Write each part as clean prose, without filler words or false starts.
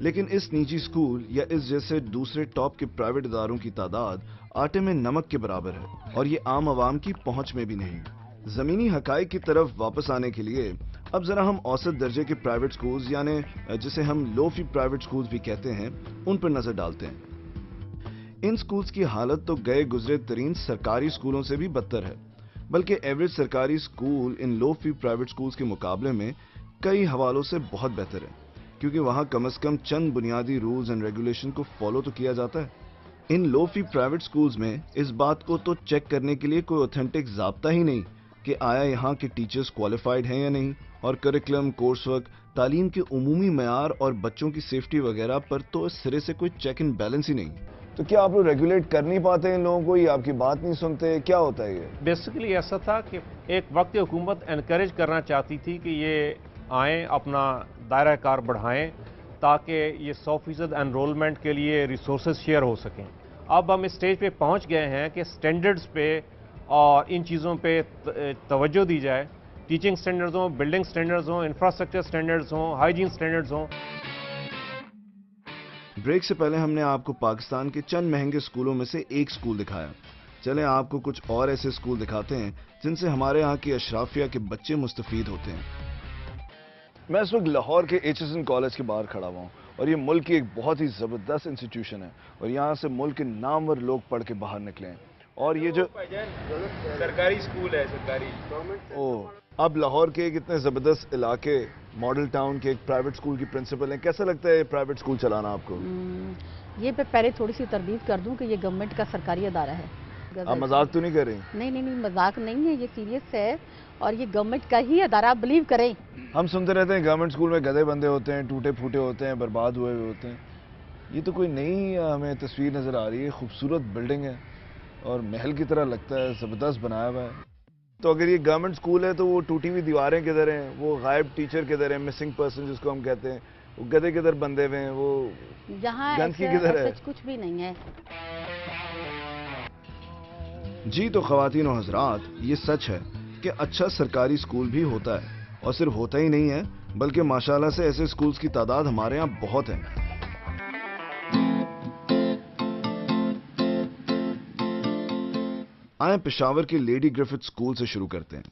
لیکن اس نجی اسکول یا اس جیسے دوسرے ٹاپ کے پرائیویٹ اداروں کی تعداد آٹے میں نمک کے برابر ہے اور یہ عام عوام کی پہنچ میں بھی نہیں۔ زمینی حقائق کی طرف واپس آنے کے لیے اب ذرا ہم اوسط درجے کے پرائیویٹ سکولز یعنی جسے ہم لو فی پرائیویٹ سکولز بھی کہتے ہیں ان پر نظر ڈالتے ہیں۔ ان سکولز کی حالت تو گئے گزرے ترین سرکاری سکولوں سے بھی بدتر ہے، بلکہ ایوریج سرکاری سکول ان لو فی پرائیویٹ سکولز کے مقابلے میں کئی حوالوں سے بہت بہتر ہے، کیونکہ وہاں کم از کم چند بنیادی رولز اینڈ ریگولیشن کو فالو تو کیا جاتا ہے۔ ان لو فی پرائیویٹ سکولز میں اس بات کو تو چیک کرنے کے لیے کوئی اوتھینٹک ضابطہ ہی نہیں کہ آیا یہاں کے ٹیچرز کوالیفائڈ ہیں یا نہیں، اور کریکولم، کورس ورک، تعلیم کے عمومی معیار اور بچوں کی سیفٹی وغیرہ پر تو اس سرے سے کوئی چیک اینڈ بیلنس ہی نہیں۔ تو کیا آپ لوگ ریگولیٹ کر نہیں پاتے ان لوگوں کو، یا آپ کی بات نہیں سنتے، کیا ہوتا ہے یہ؟ بیسیکلی ایسا تھا کہ ایک وقت حکومت انکریج کرنا چاہتی تھی کہ یہ آئیں اپنا دائرہ کار بڑھائیں تاکہ یہ 100% انرولمنٹ کے لیے ریسورسز شیئر ہو سکیں۔ اب ہم اس سٹیج پہ پہنچ گئے ہیں کہ سٹینڈرڈز پہ اور ان چیزوں پہ توجہ دی جائے، ٹیچنگ سٹینڈرڈز ہوں، بلڈنگ سٹینڈرڈز ہوں، انفراسٹرکچر سٹینڈرڈز ہوں، ہائیجین سٹینڈرڈز ہوں۔ بریک سے پہلے ہم نے آپ کو پاکستان کے چند مہنگے سکولوں میں سے ایک سکول دکھایا، چلیں آپ کو کچھ اور ایسے سکول دکھاتے ہیں جن سے ہمارے ہاں کی اشرافیہ کے بچے مستفید ہوتے ہیں۔ میں اس وقت لاہور کے ایچ ایس این کالج کے باہر کھڑا ہوا ہوں، اور یہ ملک کی ایک بہت ہی زبردست انسٹیٹیوشن ہے، اور یہاں سے ملک کے نامور لوگ پڑھ کے باہر نکلے ہیں۔ اور یہ جو سرکاری سکول ہے، سرکاری اب لاہور کے ایک اتنے زبردست علاقے ماڈل ٹاؤن کے ایک پرائیویٹ سکول کی پرنسپل ہیں، کیسا لگتا ہے پرائیویٹ سکول چلانا آپ کو؟ یہ پہلے تھوڑی سی تردید کر دوں کہ یہ گورنمنٹ کا سرکاری ادارہ ہے۔ آپ مذاق تو نہیں کر رہی؟ نہیں مذاق نہیں ہے، یہ سیریس ہے، اور یہ گورنمنٹ کا ہی ادارہ، بلیو کریں۔ ہم سنتے رہتے ہیں گورنمنٹ سکول میں گدھے بندے ہوتے ہیں، ٹوٹے پھوٹے ہوتے ہیں، برباد ہوئے ہوتے ہیں۔ یہ تو کوئی نئی ہمیں تصویر نظر آ رہی ہے، خوبصورت بلڈنگ ہے اور محل کی طرح لگتا ہے، زبردست بنایا ہوا ہے۔ تو اگر یہ گورنمنٹ سکول ہے تو وہ ٹوٹی ہوئی دیواریں کدھر ہیں، وہ غائب ٹیچر کدھر ہیں، مسنگ پرسن جس کو ہم کہتے ہیں، وہ گدھے کدھر بندے ہوئے ہیں، وہ گندگی کدھر ہے؟ کچھ بھی نہیں ہے۔ جی تو خواتین و حضرات، یہ سچ ہے کہ اچھا سرکاری سکول بھی ہوتا ہے، اور صرف ہوتا ہی نہیں ہے بلکہ ماشاءاللہ سے ایسے سکولز کی تعداد ہمارے ہاں بہت ہے۔ آئیں پشاور کے لیڈی گرفت سکول سے شروع کرتے ہیں۔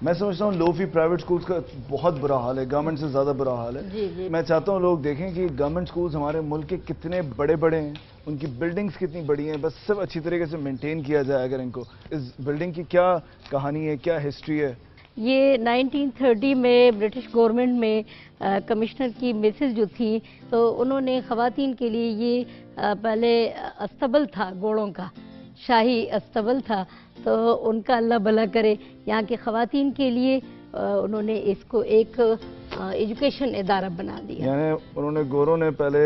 میں سمجھتا ہوں لو فی پرائیویٹ سکولز کا بہت برا حال ہے، گورنمنٹ سے زیادہ برا حال ہے۔ جی میں چاہتا ہوں لوگ دیکھیں کہ گورنمنٹ سکولز ہمارے ملک کے کتنے بڑے بڑے ہیں، ان کی بلڈنگز کتنی بڑی ہیں، بس سب اچھی طریقے سے مینٹین کیا جائے اگر ان کو۔ اس بلڈنگ کی کیا کہانی ہے، کیا ہسٹری ہے؟ یہ 1930 میں برٹش گورنمنٹ میں کمشنر کی مسز جو تھی، تو انہوں نے خواتین کے لیے یہ پہلے استبل تھا، گھوڑوں کا شاہی استبل تھا، تو ان کا اللہ بھلا کرے یہاں کے خواتین کے لیے انہوں نے اس کو ایک ایجوکیشن ادارہ بنا دیا۔ یعنی انہوں نے گوروں نے پہلے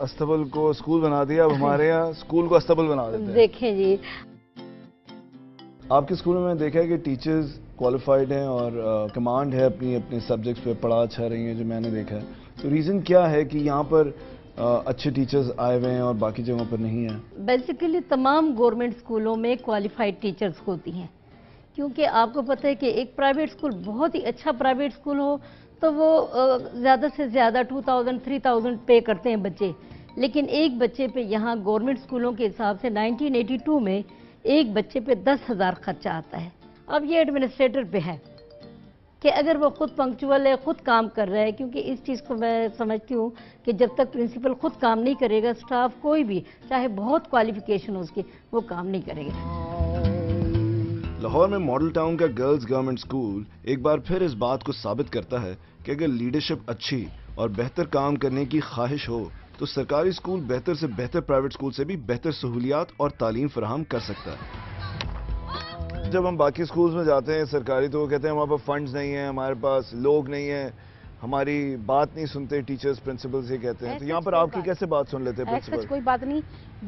استبل کو اسکول بنا دیا، اب ہمارے یہاں اسکول کو استبل بنا دیتے ہیں۔ دیکھیں جی، آپ کے اسکول میں دیکھا ہے کہ ٹیچرز کوالیفائڈ ہیں اور کمانڈ ہے اپنی سبجیکٹس پہ، پڑھا اچھا رہی ہیں جو میں نے دیکھا ہے، تو ریزن کیا ہے کہ یہاں پر اچھے ٹیچرز آئے ہوئے ہیں اور باقی جگہوں پر نہیں ہیں؟ بیسیکلی تمام گورنمنٹ اسکولوں میں کوالیفائڈ ٹیچرز ہوتی ہیں، کیونکہ آپ کو پتہ ہے کہ ایک پرائیویٹ اسکول بہت ہی اچھا پرائیویٹ اسکول ہو تو وہ زیادہ سے زیادہ 2000 3000 پے کرتے ہیں بچے، لیکن ایک بچے پہ یہاں گورنمنٹ اسکولوں کے حساب سے 1982 میں ایک بچے پہ 10,000 خرچہ آتا ہے۔ اب یہ ایڈمنسٹریٹر پہ ہے کہ اگر وہ خود پنکچول ہے، خود کام کر رہا ہے، کیونکہ اس چیز کو میں سمجھتی ہوں کہ جب تک پرنسپل خود کام نہیں کرے گا، سٹاف کوئی بھی چاہے بہت کوالیفیکیشن ہو اس کی، وہ کام نہیں کرے گا۔ لاہور میں ماڈل ٹاؤن کا گرلز گورنمنٹ سکول ایک بار پھر اس بات کو ثابت کرتا ہے کہ اگر لیڈرشپ اچھی اور بہتر کام کرنے کی خواہش ہو تو سرکاری سکول بہتر سے بہتر پرائیویٹ سکول سے بھی بہتر سہولیات اور تعلیم فراہم کر سکتا ہے۔ جب ہم باقی سکولز میں جاتے ہیں سرکاری تو وہ کہتے ہیں ہمارے پاس فنڈز نہیں ہیں، ہمارے پاس لوگ نہیں ہیں، ہماری بات نہیں سنتے ٹیچرز، پرنسپلز یہ کہتے ہیں، تو یہاں پر آپ کی کیسے بات سن لیتے ہیں پرنسپل؟ ایسا کوئی بات نہیں،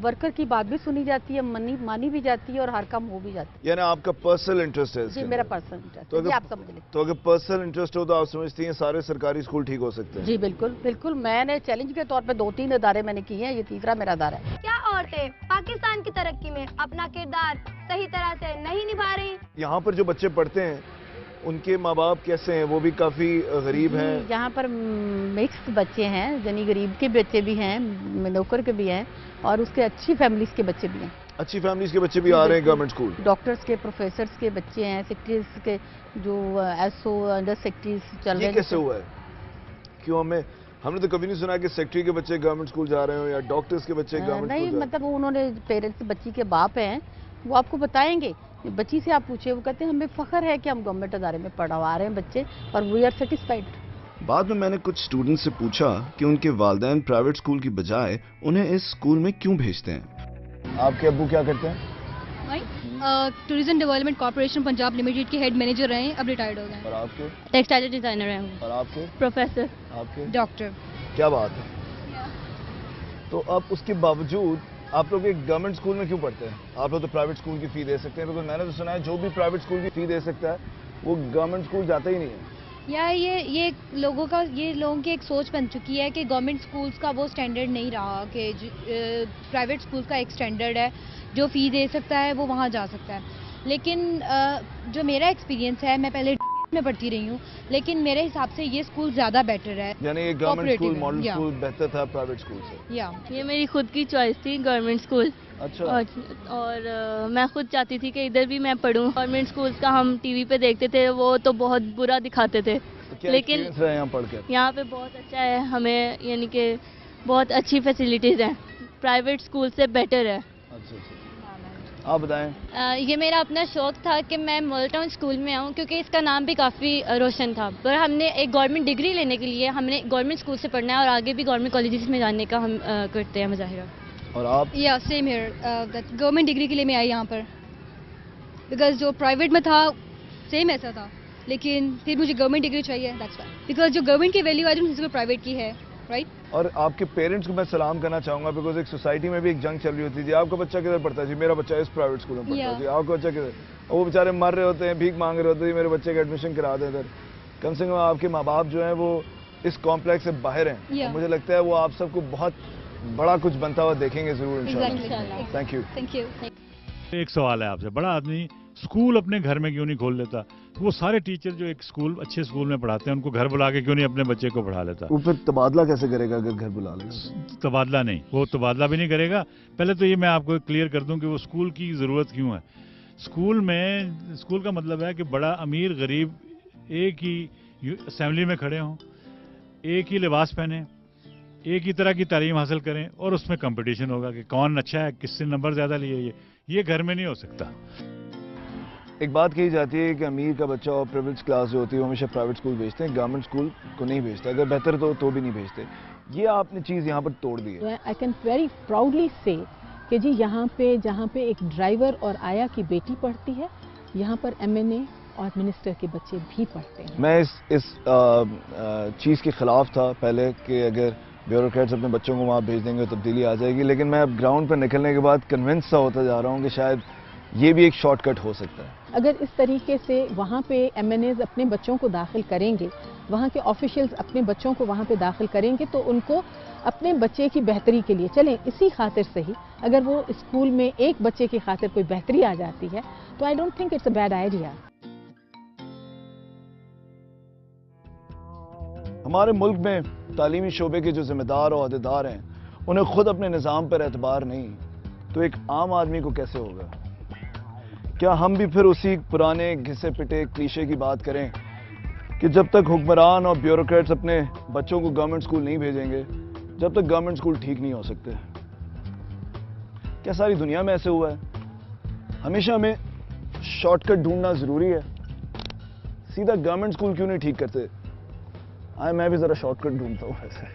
ورکر کی بات بھی سنی جاتی ہے، مانی بھی جاتی ہے اور ہر کام ہو بھی جاتی ہے۔ یعنی آپ کا پرسنل انٹرسٹ ہے؟ جی میرا پرسنل انٹرسٹ ہے، جی آپ سمجھ لیں۔ تو اگر پرسنل انٹرسٹ ہو تو آپ سمجھتی ہیں سارے سرکاری سکول ٹھیک ہو سکتے ہیں؟ جی بالکل بالکل، میں نے چیلنج کے طور پہ 2-3 ادارے میں نے کیے ہیں، یہ تیسرا میرا ادارہ ہے۔ کیا عورتیں پاکستان کی ترقی میں اپنا کردار صحیح طرح سے نہیں نبھا رہی؟ یہاں پر جو بچے پڑھتے ہیں ان کے ماں باپ کیسے ہیں؟ وہ بھی کافی غریب ہیں؟ یہاں پر مکس بچے ہیں، یعنی غریب کے بچے بھی ہیں، نوکر کے بھی ہیں، اور اس کے اچھی فیملیز کے بچے بھی ہیں. اچھی فیملیز کے بچے بھی آ رہے ہیں گورنمنٹ اسکول؟ ڈاکٹرز کے، پروفیسرز کے بچے ہیں، سیکرٹریز کے جو ایس او انڈر سیکرٹریز چل رہے ہیں. یہ کیسے ہوا ہے؟ کیوں ہم نے تو کبھی نہیں سنا کہ سیکرٹری کے بچے گورنمنٹ اسکول جا رہے ہوں یا ڈاکٹرز کے بچے گورنمنٹ اسکول. نہیں، مطلب انہوں نے پیرنٹس بچی کے باپ ہیں، وہ آپ کو بتائیں گے. بچی سے آپ پوچھیں، وہ کہتے ہیں ہمیں فخر ہے کہ ہم گورنمنٹ ادارے میں پڑھوا رہے ہیں بچے، اور وی آر سیٹسفائیڈ. بعد میں نے کچھ اسٹوڈنٹ سے پوچھا کہ ان کے والدین پرائیویٹ اسکول کی بجائے انہیں اس اسکول میں کیوں بھیجتے ہیں. آپ کے ابو کیا کرتے ہیں؟ Tourism development corporation Punjab limited کے ہیڈ مینیجر رہے ہیں، اب ریٹائرڈ ہو گئے. اور آپ کے؟ ٹیکسٹائل ڈیزائنر ہیں. اور آپ کے؟ پروفیسر. آپ کے؟ ڈاکٹر. کیا بات ہے. تو اب اس کے باوجود آپ لوگ ایک گورنمنٹ اسکول میں کیوں پڑھتے ہیں؟ آپ لوگ تو پرائیویٹ اسکول کی فی دے سکتے ہیں، کیونکہ میں نے تو سنا ہے جو بھی پرائیویٹ اسکول کی فی دے سکتا ہے وہ گورنمنٹ اسکول جاتا ہی نہیں ہے. یا یہ لوگوں کی ایک سوچ بن چکی ہے کہ گورنمنٹ اسکولز کا وہ سٹینڈرڈ نہیں رہا کہ پرائیویٹ اسکولز کا ایک سٹینڈرڈ ہے، جو فی دے سکتا ہے وہ وہاں جا سکتا ہے. لیکن جو میرا ایکسپیرینس ہے، میں پہلے میں پڑھتی رہی ہوں، لیکن میرے حساب سے یہ اسکول زیادہ بیٹر ہے. یعنی یہ گورنمنٹ اسکول ماڈل اسکول بہتر تھا پرائیویٹ اسکول سے؟ یہ میری خود کی چوائس تھی، گورنمنٹ اسکول. اچھا. اور میں خود چاہتی تھی کہ ادھر بھی میں پڑھوں. گورنمنٹ اسکولز کا ہم ٹی وی پہ دیکھتے تھے، وہ تو بہت برا دکھاتے تھے، لیکن یہاں پڑھ کے یہاں پہ بہت اچھا ہے. ہمیں یعنی کہ بہت اچھی فیسلٹیز ہیں، پرائیویٹ اسکول سے بیٹر ہے. آپ بتائیں. یہ میرا اپنا شوق تھا کہ میں ماڈل ٹاؤن اسکول میں آؤں، کیونکہ اس کا نام بھی کافی روشن تھا. پر ہم نے ایک گورنمنٹ ڈگری لینے کے لیے ہم نے گورنمنٹ اسکول سے پڑھنا ہے، اور آگے بھی گورنمنٹ کالجز میں جانے کا ہم کرتے ہیں مظاہرہ. اور آپ؟ یا سیم ہیئر، گورنمنٹ ڈگری کے لیے میں آئی یہاں پر، بیکاز جو پرائیویٹ میں تھا سیم ایسا تھا، لیکن پھر مجھے گورنمنٹ ڈگری چاہیے. دیٹس وائی، بیکاز جو گورنمنٹ کی ویلیو آئی ڈونٹ پرائیویٹ کی ہے. رائٹ. اور آپ کے پیرنٹس کو میں سلام کرنا چاہوں گا، بیکاز ایک سوسائٹی میں بھی ایک جنگ چل رہی ہوتی ہے. آپ کا بچہ کدھر پڑھتا ہے؟ جی میرا بچہ اس پرائیویٹ اسکول میں پڑھتا ہے. جی آپ کا بچہ کدھر؟ وہ بیچارے مر رہے ہوتے ہیں، بھیک مانگ رہے ہوتے ہیں، میرے بچے کا ایڈمیشن کرا دیں ادھر. کم سے کم آپ کے ماں باپ جو ہیں وہ اس کمپلیکس سے باہر ہیں. مجھے لگتا ہے وہ آپ سب کو بہت بڑا کچھ بنتا ہوا دیکھیں گے ضرور انشاءاللہ. Thank you. ایک سوال ہے آپ سے، بڑا آدمی اسکول اپنے گھر میں کیوں نہیں کھول لیتا؟ وہ سارے ٹیچر جو ایک اچھے اسکول میں پڑھاتے ہیں، ان کو گھر بلا کے کیوں نہیں اپنے بچے کو پڑھا لیتا؟ وہ پھر تبادلہ کیسے کرے گا اگر گھر بلا لے گا؟ تبادلہ نہیں، وہ تبادلہ بھی نہیں کرے گا. پہلے تو یہ میں آپ کو کلیئر کر دوں کہ وہ اسکول کی ضرورت کیوں ہے. اسکول کا مطلب ہے کہ بڑا امیر غریب ایک ہی اسمبلی میں کھڑے ہوں، ایک ہی لباس پہنیں، ایک ہی طرح کی تعلیم حاصل کریں، اور اس میں کمپٹیشن ہوگا کہ کون اچھا ہے، کس سے نمبر زیادہ لیے. یہ گھر میں نہیں ہو سکتا. ایک بات کہی جاتی ہے کہ امیر کا بچہ اور پریویلیج کلاس جو ہوتی ہے وہ ہمیشہ پرائیویٹ اسکول بھیجتے ہیں، گورنمنٹ اسکول کو نہیں بھیجتے. اگر بہتر تو بھی نہیں بھیجتے. یہ آپ نے چیز یہاں پر توڑ دی ہے. آئی کین ویری پراؤڈلی سے کہ جی یہاں پہ جہاں پہ ایک ڈرائیور اور آیا کی بیٹی پڑھتی ہے، یہاں پر MNA اور منسٹر کے بچے بھی پڑھتے ہیں. میں اس چیز کے خلاف تھا پہلے کہ اگر بیوروکریٹس اپنے بچوں کو وہاں بھیج دیں گے تبدیلی آ جائے گی، لیکن میں اب گراؤنڈ پر نکلنے کے بعد کنونس سا ہوتا جا رہا ہوں کہ شاید یہ بھی ایک شارٹ کٹ ہو سکتا ہے. اگر اس طریقے سے وہاں پہ MNAs اپنے بچوں کو داخل کریں گے، وہاں کے آفیشلز اپنے بچوں کو وہاں پہ داخل کریں گے، تو ان کو اپنے بچے کی بہتری کے لیے چلیں اسی خاطر سے ہی اگر وہ اسکول میں ایک بچے کی خاطر کوئی بہتری آ جاتی ہے تو I don't think it's a bad idea. ہمارے ملک میں تعلیمی شعبے کے جو ذمہ دار اور عہدیدار ہیں انہیں خود اپنے نظام پر اعتبار نہیں، تو ایک عام آدمی کو کیسے ہوگا؟ کیا ہم بھی پھر اسی پرانے گھسے پٹے کلیشے کی بات کریں کہ جب تک حکمران اور بیوروکریٹس اپنے بچوں کو گورنمنٹ اسکول نہیں بھیجیں گے، جب تک گورنمنٹ اسکول ٹھیک نہیں ہو سکتے؟ کیا ساری دنیا میں ایسے ہوا ہے؟ ہمیشہ ہمیں شارٹ کٹ ڈھونڈنا ضروری ہے. سیدھا گورنمنٹ اسکول کیوں نہیں ٹھیک کرتے؟ میں بھی ذرا شارٹ کٹ ڈھونڈتا ہوں ایسے.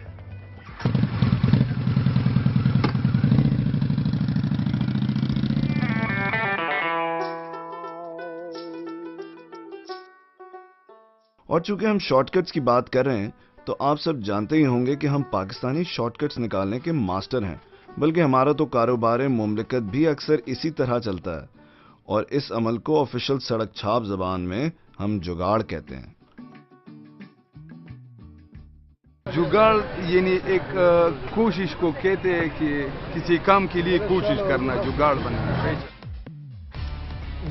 اور چونکہ ہم شارٹ کٹس کی بات کر رہے ہیں تو آپ سب جانتے ہی ہوں گے کہ ہم پاکستانی شارٹ کٹس نکالنے کے ماسٹر ہیں، بلکہ ہمارا تو کاروبار مملکت بھی اکثر اسی طرح چلتا ہے، اور اس عمل کو آفیشل سڑک چھاپ زبان میں ہم جگاڑ کہتے ہیں. جگاڑ یعنی ایک کوشش کو کہتے ہیں کہ کسی کام کے لیے کوشش کرنا، جگاڑ بننا.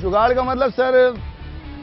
جگاڑ کا مطلب سر